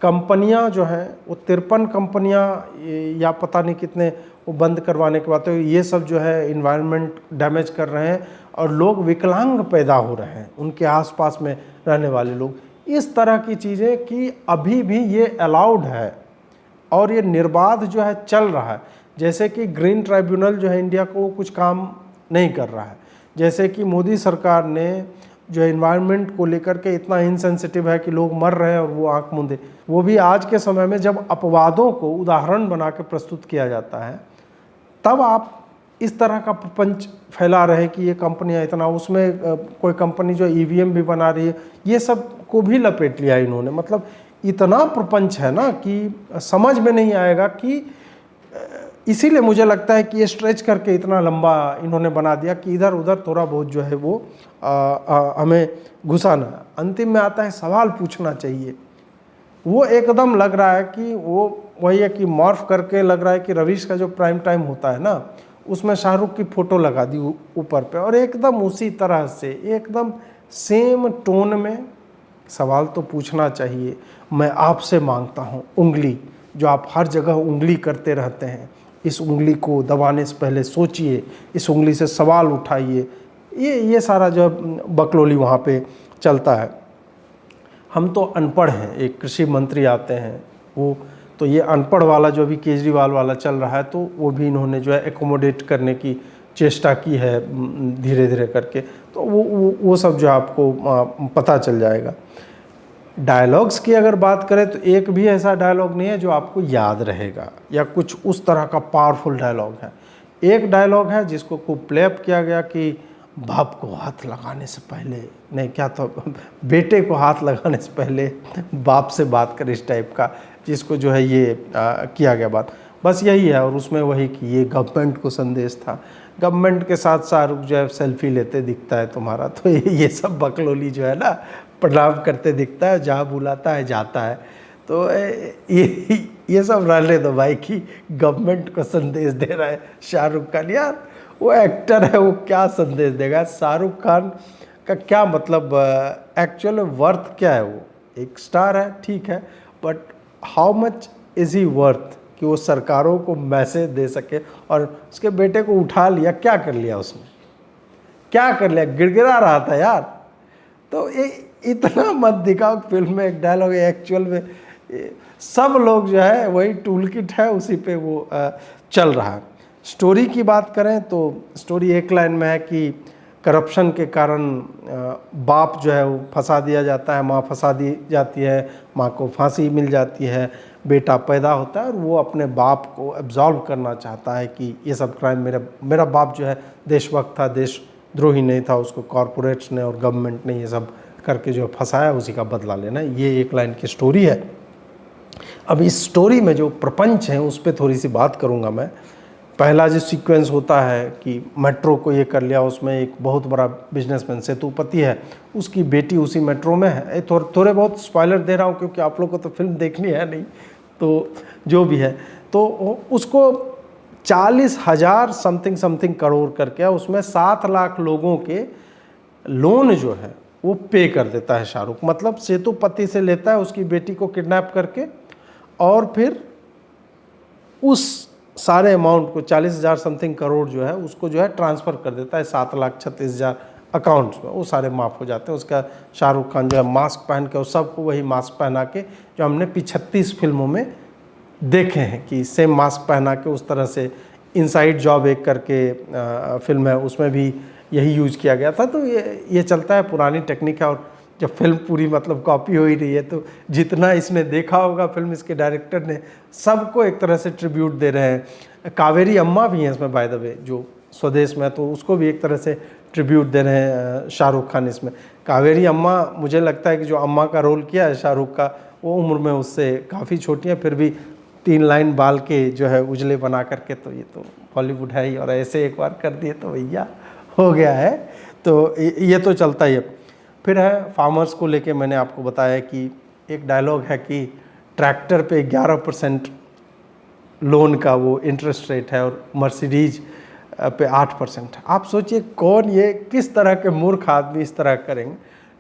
कंपनियां जो हैं वो 53 कंपनियां या पता नहीं कितने वो बंद करवाने के बाद, तो ये सब जो है इन्वायरमेंट डैमेज कर रहे हैं और लोग विकलांग पैदा हो रहे हैं, उनके आसपास में रहने वाले लोग। इस तरह की चीज़ें कि अभी भी ये अलाउड है और ये निर्बाध जो है चल रहा है। जैसे कि ग्रीन ट्राइब्यूनल जो है इंडिया को कुछ काम नहीं कर रहा है, जैसे कि मोदी सरकार ने जो एनवायरनमेंट को लेकर के इतना इनसेंसिटिव है कि लोग मर रहे हैं और वो आंख मूंदे। वो भी आज के समय में जब अपवादों को उदाहरण बना के प्रस्तुत किया जाता है, तब आप इस तरह का प्रपंच फैला रहे हैं कि ये कंपनियां इतना, उसमें कोई कंपनी जो ईवीएम भी बना रही है, ये सब को भी लपेट लिया इन्होंने। मतलब इतना प्रपंच है ना कि समझ में नहीं आएगा कि इसीलिए मुझे लगता है कि ये स्ट्रेच करके इतना लंबा इन्होंने बना दिया कि इधर उधर थोड़ा बहुत जो है वो हमें घुसाना। अंतिम में आता है सवाल पूछना चाहिए। वो एकदम लग रहा है कि वो वही है कि मॉर्फ करके लग रहा है कि रवीश का जो प्राइम टाइम होता है ना, उसमें शाहरुख की फ़ोटो लगा दी ऊपर पे, और एकदम उसी तरह से एकदम सेम टोन में सवाल तो पूछना चाहिए। मैं आपसे मांगता हूँ उंगली, जो आप हर जगह उंगली करते रहते हैं, इस उंगली को दबाने से पहले सोचिए, इस उंगली से सवाल उठाइए। ये सारा जो बकलोली वहाँ पे चलता है। हम तो अनपढ़ हैं, एक कृषि मंत्री आते हैं, वो तो ये अनपढ़ वाला जो भी केजरीवाल वाला चल रहा है, तो वो भी इन्होंने जो है एकोमोडेट करने की चेष्टा की है धीरे धीरे करके। तो वो सब जो आपको पता चल जाएगा। डायलॉग्स की अगर बात करें तो एक भी ऐसा डायलॉग नहीं है जो आपको याद रहेगा या कुछ उस तरह का पावरफुल डायलॉग है। एक डायलॉग है जिसको खूब प्लेअप किया गया कि बाप को हाथ लगाने से पहले, नहीं क्या तो बेटे को हाथ लगाने से पहले बाप से बात कर, इस टाइप का, जिसको जो है ये किया गया बात। बस यही है। और उसमें वही कि ये गवर्नमेंट को संदेश था, गवर्नमेंट के साथ शाहरुख जो है सेल्फी लेते दिखता है तुम्हारा। तो ये सब बकलोली जो है ना, प्रणाम करते दिखता है, जहाँ बुलाता है जाता है। तो ये सब रहने दो भाई कि गवर्नमेंट को संदेश दे रहा है शाहरुख खान। यार वो एक्टर है, वो क्या संदेश देगा। शाहरुख खान का क्या मतलब, एक्चुअल वर्थ क्या है। वो एक स्टार है, ठीक है, but how much is he worth कि वो सरकारों को मैसेज दे सके। और उसके बेटे को उठा लिया, क्या कर लिया उसने, क्या कर लिया, गिड़गिड़ा रहा था यार। तो इतना मत दिखाओ। फिल्म में एक डायलॉग है, एक्चुअल में सब लोग जो है वही टूल किट है, उसी पे वो चल रहा है। स्टोरी की बात करें तो स्टोरी एक लाइन में है कि करप्शन के कारण बाप जो है वो फंसा दिया जाता है, माँ फंसा दी जाती है, माँ को फांसी मिल जाती है, बेटा पैदा होता है और वो अपने बाप को एब्जॉल्व करना चाहता है कि ये सब क्राइम मेरा बाप जो है देशभक्त था, देशद्रोही नहीं था, उसको कॉरपोरेट्स ने और गवर्नमेंट ने ये सब करके जो फंसाया, उसी का बदला लेना। ये एक लाइन की स्टोरी है। अब इस स्टोरी में जो प्रपंच है उस पर थोड़ी सी बात करूँगा मैं। पहला जो सीक्वेंस होता है कि मेट्रो को ये कर लिया, उसमें एक बहुत बड़ा बिजनेसमैन सेतुपति है, उसकी बेटी उसी मेट्रो में है। थोड़े बहुत स्पॉइलर दे रहा हूँ क्योंकि आप लोग को तो फिल्म देखनी है नहीं, तो जो भी है, तो उसको 40,000 समथिंग करोड़ करके, उसमें 7 लाख लोगों के लोन जो है वो पे कर देता है शाहरुख। मतलब सेतुपति से लेता है उसकी बेटी को किडनैप करके, और फिर उस सारे अमाउंट को 40,000 समथिंग करोड़ जो है उसको जो है ट्रांसफ़र कर देता है 7,36,000 अकाउंट्स में। वो सारे माफ़ हो जाते हैं। उसका शाहरुख खान जो है मास्क पहन के, और सबको वही मास्क पहना के जो हमने 36 फिल्मों में देखे हैं कि सेम मास्क पहना के उस तरह से। इनसाइड जॉब एक करके फिल्म है, उसमें भी यही यूज़ किया गया था। तो ये चलता है, पुरानी टेक्निक है। और जब फिल्म पूरी मतलब कॉपी हो ही रही है, तो जितना इसने देखा होगा फिल्म, इसके डायरेक्टर ने सबको एक तरह से ट्रिब्यूट दे रहे हैं। कावेरी अम्मा भी हैं इसमें बाय द वे, जो स्वदेश में, तो उसको भी एक तरह से ट्रिब्यूट दे रहे हैं शाहरुख खान इसमें। कावेरी अम्मा, मुझे लगता है कि जो अम्मा का रोल किया है शाहरुख का, वो उम्र में उससे काफ़ी छोटी है, फिर भी 3 लाइन बाल के जो है उजले बना करके, तो ये तो बॉलीवुड है ही। और ऐसे एक बार कर दिए तो भैया हो गया है। तो ये तो चलता ही है। फिर है फार्मर्स को लेके, मैंने आपको बताया कि एक डायलॉग है कि ट्रैक्टर पे 11% लोन का वो इंटरेस्ट रेट है और मर्सिडीज पे 8%। आप सोचिए कौन, ये किस तरह के मूर्ख आदमी इस तरह करेंगे।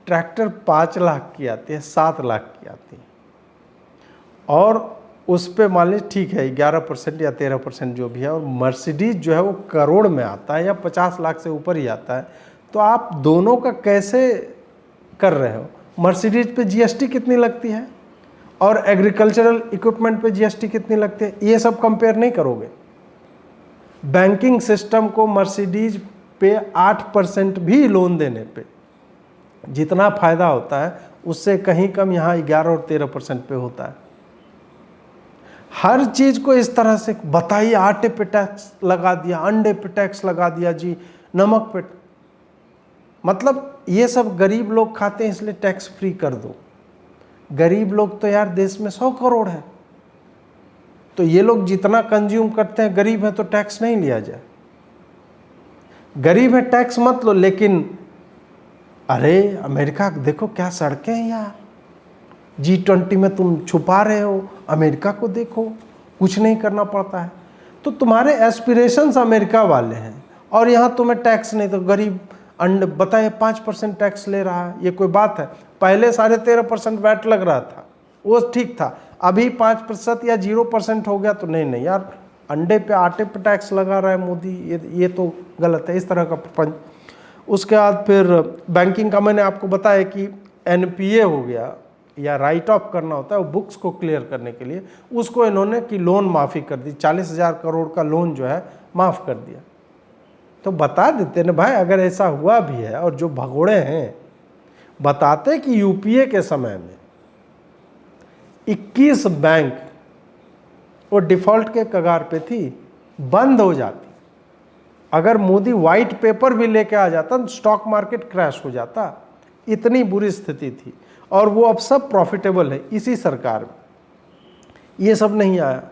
ट्रैक्टर 5 लाख की आती है, 7 लाख की आती है, और उस पर मान लीजिए ठीक है 11% या 13% जो भी है, और मर्सिडीज जो है वो करोड़ में आता है या 50 लाख से ऊपर ही आता है। तो आप दोनों का कैसे कर रहे हो? मर्सिडीज पे जीएसटी कितनी लगती है और एग्रीकल्चरल इक्विपमेंट पे जीएसटी कितनी लगती है, ये सब कंपेयर नहीं करोगे। बैंकिंग सिस्टम को मर्सिडीज पे 8% भी लोन देने पे जितना फायदा होता है, उससे कहीं कम यहाँ 11 और 13% पे होता है। हर चीज को इस तरह से बताइए, आटे पे टैक्स लगा दिया, अंडे पे टैक्स लगा दिया जी, नमक पे, मतलब ये सब गरीब लोग खाते हैं इसलिए टैक्स फ्री कर दो। गरीब लोग तो यार देश में 100 करोड़ है, तो ये लोग जितना कंज्यूम करते हैं, गरीब है तो टैक्स नहीं लिया जाए। गरीब है टैक्स मत लो, लेकिन अरे अमेरिका देखो क्या सड़कें हैं यार, G20 में तुम छुपा रहे हो, अमेरिका को देखो, कुछ नहीं करना पड़ता है। तो तुम्हारे एस्पिरेशंस अमेरिका वाले हैं, और यहाँ तुम्हें टैक्स नहीं, तो गरीब अंडे बताए 5% टैक्स ले रहा है, ये कोई बात है? पहले 13.5% वैट लग रहा था, वो ठीक था। अभी 5% या 0% हो गया, तो नहीं यार, अंडे पे आटे पे टैक्स लगा रहा है मोदी, ये तो गलत है। इस तरह का प्रपंच। उसके बाद फिर बैंकिंग का मैंने आपको बताया कि NPA हो गया या राइट ऑफ करना होता है, वो बुक्स को क्लियर करने के लिए, उसको इन्होंने कि लोन माफ़ी कर दी, 40,000 करोड़ का लोन जो है माफ़ कर दिया। तो बता देते ना भाई, अगर ऐसा हुआ भी है, और जो भगोड़े हैं बताते कि UPA के समय में 21 बैंक वो डिफॉल्ट के कगार पे थी, बंद हो जाती। अगर मोदी वाइट पेपर भी लेके आ जाता तो स्टॉक मार्केट क्रैश हो जाता, इतनी बुरी स्थिति थी। और वो अब सब प्रॉफिटेबल है इसी सरकार में, ये सब नहीं आया।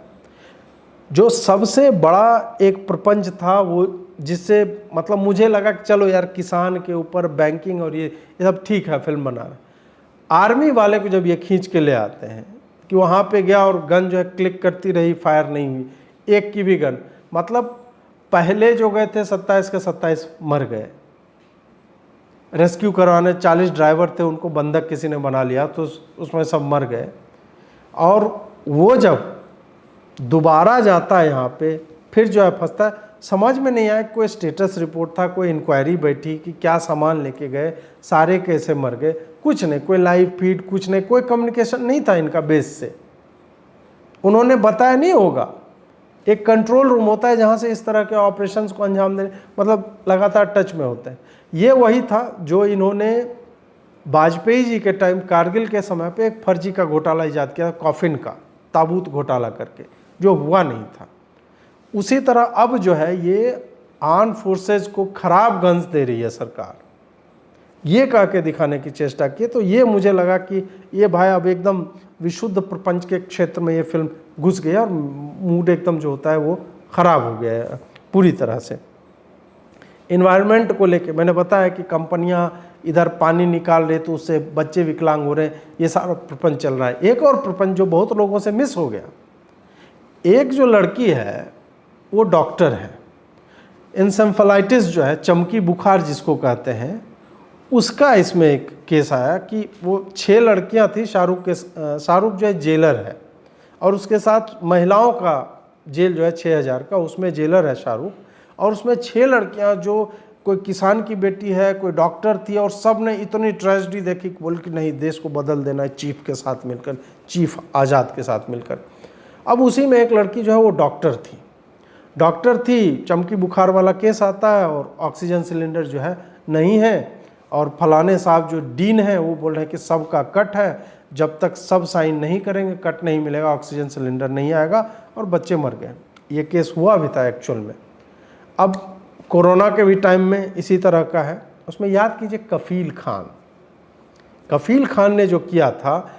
जो सबसे बड़ा एक प्रपंच था वो, जिससे मतलब मुझे लगा कि चलो यार किसान के ऊपर बैंकिंग और ये सब ठीक है, फिल्म बना रहे। आर्मी वाले को जब ये खींच के ले आते हैं कि वहाँ पे गया और गन जो है क्लिक करती रही, फायर नहीं हुई, एक की भी गन, मतलब पहले जो गए थे 27 के 27 मर गए। रेस्क्यू करवाने 40 ड्राइवर थे, उनको बंधक किसी ने बना लिया, तो उसमें सब मर गए। और वो जब दोबारा जाता है यहाँ पे, फिर जो है फंसता है। समझ में नहीं आया, कोई स्टेटस रिपोर्ट था, कोई इंक्वायरी बैठी कि क्या सामान लेके गए, सारे कैसे मर गए, कुछ नहीं, कोई लाइव फीड कुछ नहीं, कोई कम्युनिकेशन नहीं था इनका बेस से, उन्होंने बताया नहीं होगा। एक कंट्रोल रूम होता है जहाँ से इस तरह के ऑपरेशंस को अंजाम देने, मतलब लगातार टच में होते हैं। ये वही था जो इन्होंने वाजपेयी जी के टाइम कारगिल के समय पे एक फर्जी का घोटाला इजाद किया, कॉफिन का ताबूत घोटाला करके, जो हुआ नहीं था। उसी तरह अब जो है ये आर्म फोर्सेज को खराब गन्स दे रही है सरकार, ये कह के दिखाने की चेष्टा की। तो ये मुझे लगा कि ये भाई अब एकदम विशुद्ध प्रपंच के क्षेत्र में ये फिल्म घुस गई और मूड एकदम जो होता है वो ख़राब हो गया है पूरी तरह से। इन्वायरमेंट को लेके मैंने बताया कि कंपनियां इधर पानी निकाल रहे तो उससे बच्चे विकलांग हो रहे हैं, ये सारा प्रपंच चल रहा है। एक और प्रपंच जो बहुत लोगों से मिस हो गया, एक जो लड़की है वो डॉक्टर है, इंसेफेलाइटिस जो है चमकी बुखार जिसको कहते हैं, उसका इसमें एक केस आया कि वो 6 लड़कियां थी, शाहरुख जो है जेलर है और उसके साथ महिलाओं का जेल जो है 6000 का, उसमें जेलर है शाहरुख, और उसमें 6 लड़कियां जो कोई किसान की बेटी है, कोई डॉक्टर थी, और सब ने इतनी ट्रेजेडी देखी कि बोल कि नहीं देश को बदल देना है चीफ के साथ मिलकर, चीफ आज़ाद के साथ मिलकर। अब उसी में एक लड़की जो है वो डॉक्टर थी, चमकी बुखार वाला केस आता है और ऑक्सीजन सिलेंडर जो है नहीं है, और फलाने साहब जो डीन है वो बोल रहे हैं कि सबका कट है, जब तक सब साइन नहीं करेंगे कट नहीं मिलेगा, ऑक्सीजन सिलेंडर नहीं आएगा, और बच्चे मर गए। ये केस हुआ भी था एक्चुअल में। अब कोरोना के भी टाइम में इसी तरह का है। उसमें याद कीजिए कफील खान ने जो किया था,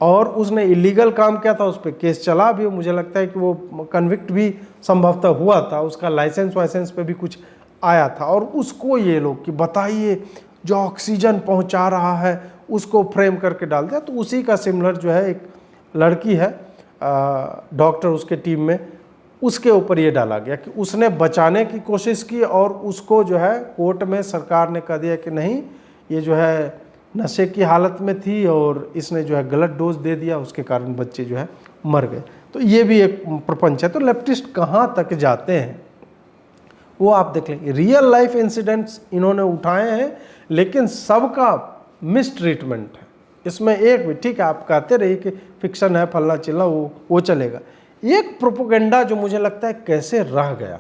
और उसने इलीगल काम किया था, उस पर केस चला भी, मुझे लगता है कि वो कन्विक्ट भी संभवतः हुआ था, उसका लाइसेंस पे भी कुछ आया था, और उसको ये लोग कि बताइए जो ऑक्सीजन पहुंचा रहा है उसको फ्रेम करके डाल दिया। तो उसी का सिमिलर जो है एक लड़की है डॉक्टर उसके टीम में, उसके ऊपर ये डाला गया कि उसने बचाने की कोशिश की और उसको जो है कोर्ट में सरकार ने कह दिया कि नहीं, ये जो है नशे की हालत में थी और इसने जो है गलत डोज दे दिया, उसके कारण बच्चे जो है मर गए। तो ये भी एक प्रपंच है। तो लेफ्टिस्ट कहाँ तक जाते हैं वो आप देख लेंगे। रियल लाइफ इंसिडेंट्स इन्होंने उठाए हैं, लेकिन सबका मिस ट्रीटमेंट है इसमें। एक भी ठीक है, आप कहते रहिए कि फिक्शन है फलना चिल्ला, वो चलेगा। एक प्रोपोगंडा जो मुझे लगता है कैसे रह गया,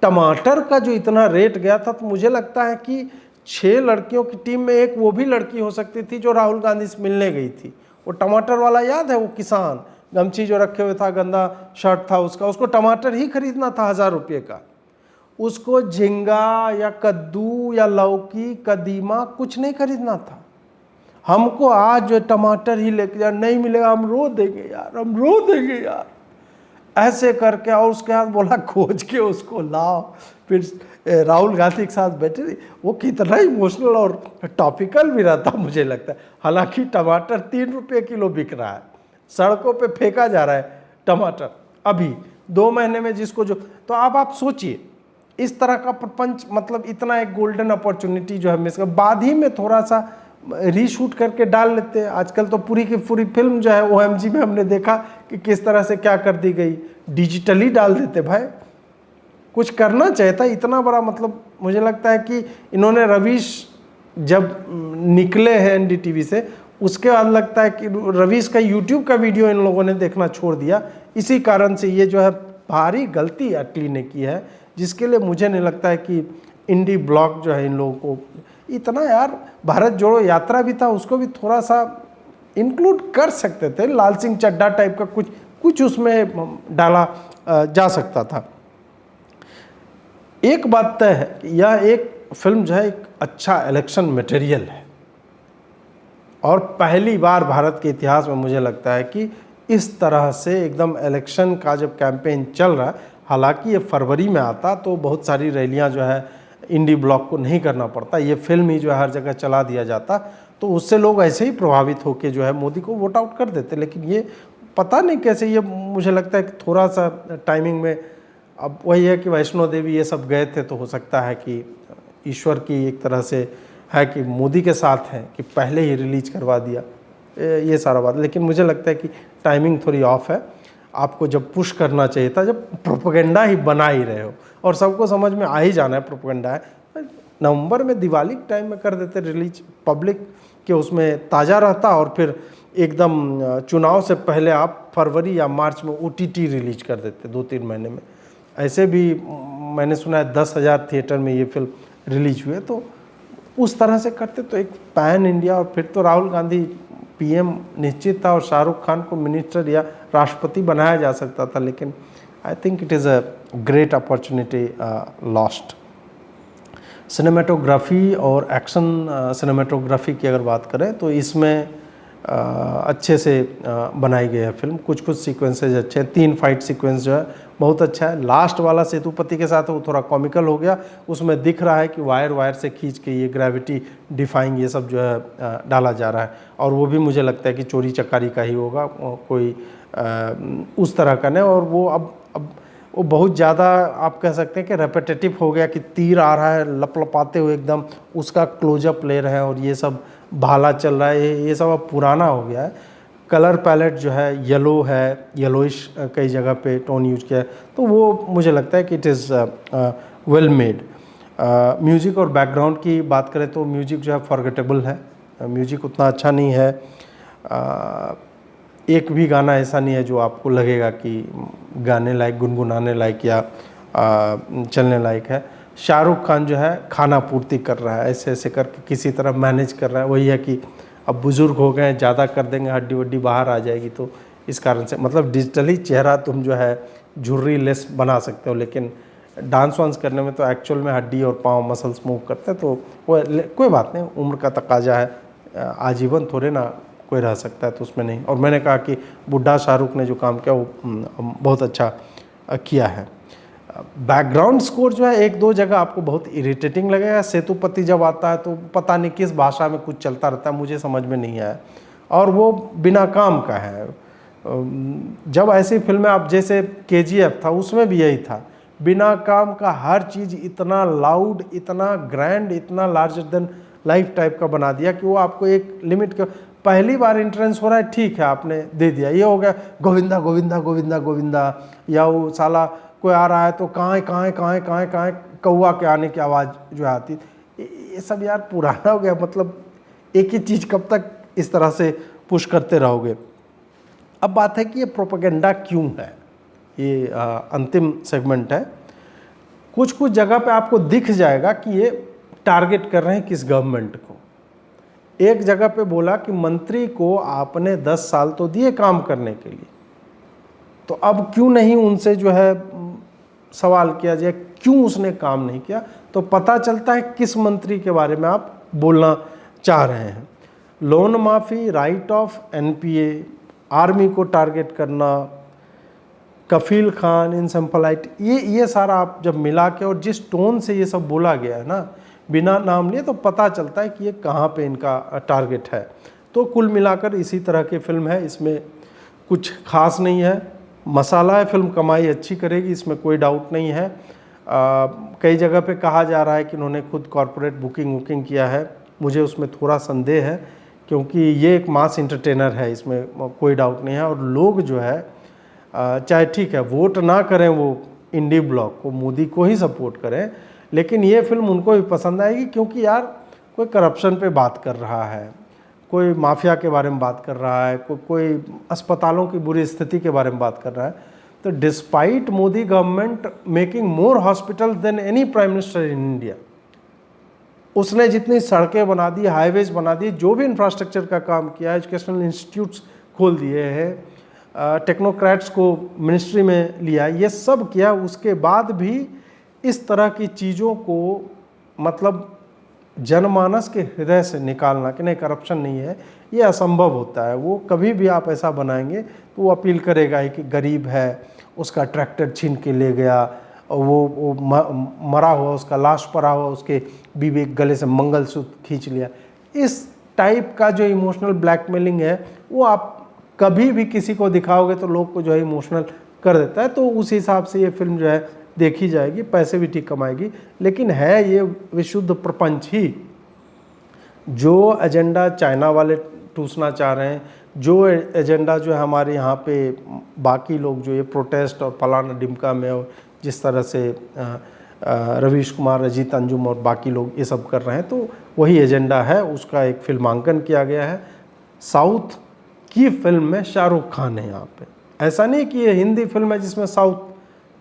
टमाटर का जो इतना रेट गया था, तो मुझे लगता है कि 6 लड़कियों की टीम में एक वो भी लड़की हो सकती थी जो राहुल गांधी से मिलने गई थी। वो टमाटर वाला याद है, वो किसान गमछी जो रखे हुए था, गंदा शर्ट था उसका, उसको टमाटर ही खरीदना था 1000 रुपये का। उसको झींगा या कद्दू या लौकी कदीमा कुछ नहीं खरीदना था। हमको आज जो टमाटर ही लेके जा, नहीं मिलेगा हम रो देंगे यार, हम रो देंगे यार, ऐसे करके। और उसके बाद बोला खोज के उसको लाओ। फिर राहुल गांधी के साथ बैठे, वो कितना इमोशनल और टॉपिकल भी रहता मुझे लगता है। हालांकि टमाटर 3 रुपये किलो बिक रहा है, सड़कों पे फेंका जा रहा है टमाटर अभी 2 महीने में जिसको जो। तो अब आप सोचिए इस तरह का प्रपंच, मतलब इतना एक गोल्डन अपॉर्चुनिटी जो है मिस, बाद ही में थोड़ा सा रीशूट करके डाल लेते हैं। आजकल तो पूरी की पूरी फिल्म जो है OMG में हमने देखा कि किस तरह से क्या कर दी गई, डिजिटली डाल देते। भाई कुछ करना चाहिए था इतना बड़ा, मतलब मुझे लगता है कि इन्होंने रवीश जब निकले हैं NDTV से, उसके बाद लगता है कि रवीश का YouTube का वीडियो इन लोगों ने देखना छोड़ दिया। इसी कारण से ये जो है भारी गलती अटली ने की है, जिसके लिए मुझे नहीं लगता है कि इंडी ब्लॉक जो है इन लोगों को इतना, यार भारत जोड़ो यात्रा भी था, उसको भी थोड़ा सा इंक्लूड कर सकते थे। लाल सिंह चड्ढा टाइप का कुछ उसमें डाला जा सकता था। एक बात तय है कि यह एक फिल्म जो है एक अच्छा इलेक्शन मटेरियल है, और पहली बार भारत के इतिहास में मुझे लगता है कि इस तरह से एकदम इलेक्शन का जब कैंपेन चल रहा है, हालांकि ये फरवरी में आता तो बहुत सारी रैलियां जो है इंडी ब्लॉक को नहीं करना पड़ता, ये फिल्म ही जो है हर जगह चला दिया जाता, तो उससे लोग ऐसे ही प्रभावित होकर जो है मोदी को वोट आउट कर देते। लेकिन ये पता नहीं कैसे, ये मुझे लगता है कि थोड़ा सा टाइमिंग में, अब वही है कि वैष्णो देवी ये सब गए थे, तो हो सकता है कि ईश्वर की एक तरह से है कि मोदी के साथ हैं कि पहले ही रिलीज करवा दिया ये सारा बात। लेकिन मुझे लगता है कि टाइमिंग थोड़ी ऑफ है। आपको जब पुश करना चाहिए था, जब प्रोपेगेंडा ही बना ही रहे हो और सबको समझ में आ ही जाना है प्रोपेगेंडा है, नवंबर में दिवाली के टाइम में कर देते रिलीज, पब्लिक के उसमें ताज़ा रहता, और फिर एकदम चुनाव से पहले आप फरवरी या मार्च में OTT रिलीज कर देते 2-3 महीने में। ऐसे भी मैंने सुना है 10,000 थिएटर में ये फिल्म रिलीज हुई है, तो उस तरह से करते तो एक पैन इंडिया, और फिर तो राहुल गांधी PM निश्चित था और शाहरुख खान को मिनिस्टर या राष्ट्रपति बनाया जा सकता था। लेकिन I think it is a great opportunity lost. Cinematography और एक्शन सिनेमेटोग्राफी की अगर बात करें तो इसमें अच्छे से बनाई गई है फिल्म। कुछ सीक्वेंसेज अच्छे हैं, 3 फाइट सीक्वेंस जो है बहुत अच्छा है। लास्ट वाला सेतुपति के साथ वो थोड़ा कॉमिकल हो गया, उसमें दिख रहा है कि वायर से खींच के ये ग्रेविटी डिफाइंग ये सब जो है डाला जा रहा है, और वो भी मुझे लगता है कि चोरी चकारी का ही होगा, कोई उस तरह का नहीं। और वो अब वो बहुत ज़्यादा आप कह सकते हैं कि रेपिटेटिव हो गया कि तीर आ रहा है लपलपाते हुए एकदम, उसका क्लोजअप ले रहे हैं और ये सब भाला चल रहा है, ये सब अब पुराना हो गया है। कलर पैलेट जो है येलो है, येलोइश कई जगह पे टोन यूज किया है, तो वो मुझे लगता है कि it is well made. Music और बैकग्राउंड की बात करें तो म्यूज़िक जो है फॉरगेटेबल है, म्यूज़िक उतना अच्छा नहीं है। एक भी गाना ऐसा नहीं है जो आपको लगेगा कि गाने लायक, गुनगुनाने लायक या चलने लायक है। शाहरुख खान जो है खाना पूर्ति कर रहा है, ऐसे ऐसे करके किसी तरह मैनेज कर रहा है। वही है कि अब बुज़ुर्ग हो गए, ज़्यादा कर देंगे हड्डी वड्डी बाहर आ जाएगी, तो इस कारण से मतलब डिजिटली चेहरा तुम जो है झुर्री लेस बना सकते हो, लेकिन डांस वांस करने में तो एक्चुअल में हड्डी और पाँव मसल्स मूव करते हैं। तो वो कोई बात नहीं, उम्र का तकाजा है, आजीवन थोड़े ना कोई रह सकता है, तो उसमें नहीं। और मैंने कहा कि बुढ़ा शाहरुख ने जो काम किया वो बहुत अच्छा किया है। बैकग्राउंड स्कोर जो है एक दो जगह आपको बहुत इरिटेटिंग लगेगा। सेतुपति जब आता है तो पता नहीं किस भाषा में कुछ चलता रहता है, मुझे समझ में नहीं आया, और वो बिना काम का है। जब ऐसी फिल्में आप जैसे KGF था, उसमें भी यही था, बिना काम का हर चीज़ इतना लाउड, इतना ग्रैंड, इतना लार्जर देन लाइफ टाइप का बना दिया कि वो आपको एक लिमिट के पहली बार एंट्रेंस हो रहा है, ठीक है आपने दे दिया, ये हो गया गोविंदा गोविंदा गोविंदा गोविंदा, या वो साला कोई आ रहा है तो कहाँ कौआ के आने की आवाज़ जो आती, ये सब यार पुराना हो गया। मतलब एक ही चीज़ कब तक इस तरह से पुश करते रहोगे। अब बात है कि ये प्रोपेगेंडा क्यों है, ये अंतिम सेगमेंट है। कुछ कुछ जगह पे आपको दिख जाएगा कि ये टारगेट कर रहे हैं किस गवर्नमेंट को। एक जगह पे बोला कि मंत्री को आपने 10 साल तो दिए काम करने के लिए, तो अब क्यों नहीं उनसे जो है सवाल किया जाए क्यों उसने काम नहीं किया, तो पता चलता है किस मंत्री के बारे में आप बोलना चाह रहे हैं। लोन माफ़ी, राइट ऑफ NPA, आर्मी को टारगेट करना, कफील खान, इनसेम्पलाइट, ये सारा आप जब मिला के और जिस टोन से ये सब बोला गया है ना, बिना नाम लिए, तो पता चलता है कि ये कहाँ पे इनका टारगेट है। तो कुल मिलाकर इसी तरह की फिल्म है, इसमें कुछ खास नहीं है। मसाला है, फिल्म कमाई अच्छी करेगी, इसमें कोई डाउट नहीं है। कई जगह पे कहा जा रहा है कि उन्होंने खुद कॉरपोरेट बुकिंग किया है, मुझे उसमें थोड़ा संदेह है, क्योंकि ये एक मास इंटरटेनर है, इसमें कोई डाउट नहीं है। और लोग जो है चाहे ठीक है वोट ना करें वो इंडी ब्लॉक को, मोदी को ही सपोर्ट करें, लेकिन ये फिल्म उनको भी पसंद आएगी, क्योंकि यार कोई करप्शन पे बात कर रहा है, कोई माफिया के बारे में बात कर रहा है, कोई अस्पतालों की बुरी स्थिति के बारे में बात कर रहा है। तो despite Modi government making more hospital then any prime minister in India, उसने जितनी सड़कें बना दी, हाईवेज बना दी, जो भी इंफ्रास्ट्रक्चर का काम किया है, एजुकेशनल इंस्टीट्यूट्स खोल दिए हैं, टेक्नोक्रेट्स को मिनिस्ट्री में लिया, ये सब किया, उसके बाद भी इस तरह की चीज़ों को मतलब जनमानस के हृदय से निकालना कि नहीं करप्शन नहीं है, ये असंभव होता है। वो कभी भी आप ऐसा बनाएंगे तो वो अपील करेगा ही कि गरीब है, उसका ट्रैक्टर छीन के ले गया, और वो मरा हुआ, उसका लाश पड़ा हुआ, उसके बीवी के गले से मंगलसूत्र खींच लिया। इस टाइप का जो इमोशनल ब्लैकमेलिंग है वो आप कभी भी किसी को दिखाओगे तो लोग को जो है इमोशनल कर देता है। तो उस हिसाब से ये फिल्म जो है देखी जाएगी, पैसे भी ठीक कमाएगी, लेकिन है ये विशुद्ध प्रपंच ही। जो एजेंडा चाइना वाले टूसना चाह रहे हैं, जो एजेंडा जो है हमारे यहाँ पे बाकी लोग जो ये प्रोटेस्ट और फलाना डिमका में और जिस तरह से रवीश कुमार, अजीत अंजुम और बाकी लोग ये सब कर रहे हैं, तो वही एजेंडा है, उसका एक फिल्मांकन किया गया है। साउथ की फिल्म में शाहरुख खान है यहाँ पे, ऐसा नहीं कि ये हिंदी फिल्म है जिसमें साउथ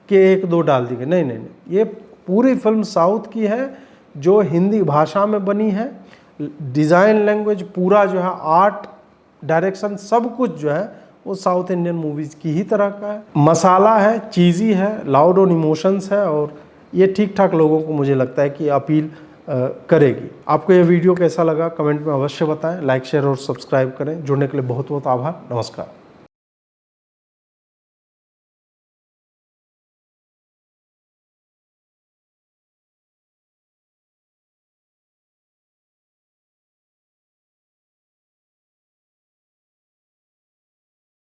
के एक दो डाल दी गई, नहीं, ये पूरी फिल्म साउथ की है जो हिंदी भाषा में बनी है। डिज़ाइन, लैंग्वेज, पूरा जो है आर्ट, डायरेक्शन, सब कुछ जो है वो साउथ इंडियन मूवीज़ की ही तरह का है। मसाला है, चीज़ी है, लाउड ऑन इमोशंस है, और ये ठीक ठाक लोगों को मुझे लगता है कि अपील करेगी। आपको ये वीडियो कैसा लगा कमेंट में अवश्य बताएं, लाइक शेयर और सब्सक्राइब करें। जुड़ने के लिए बहुत बहुत आभार, नमस्कार।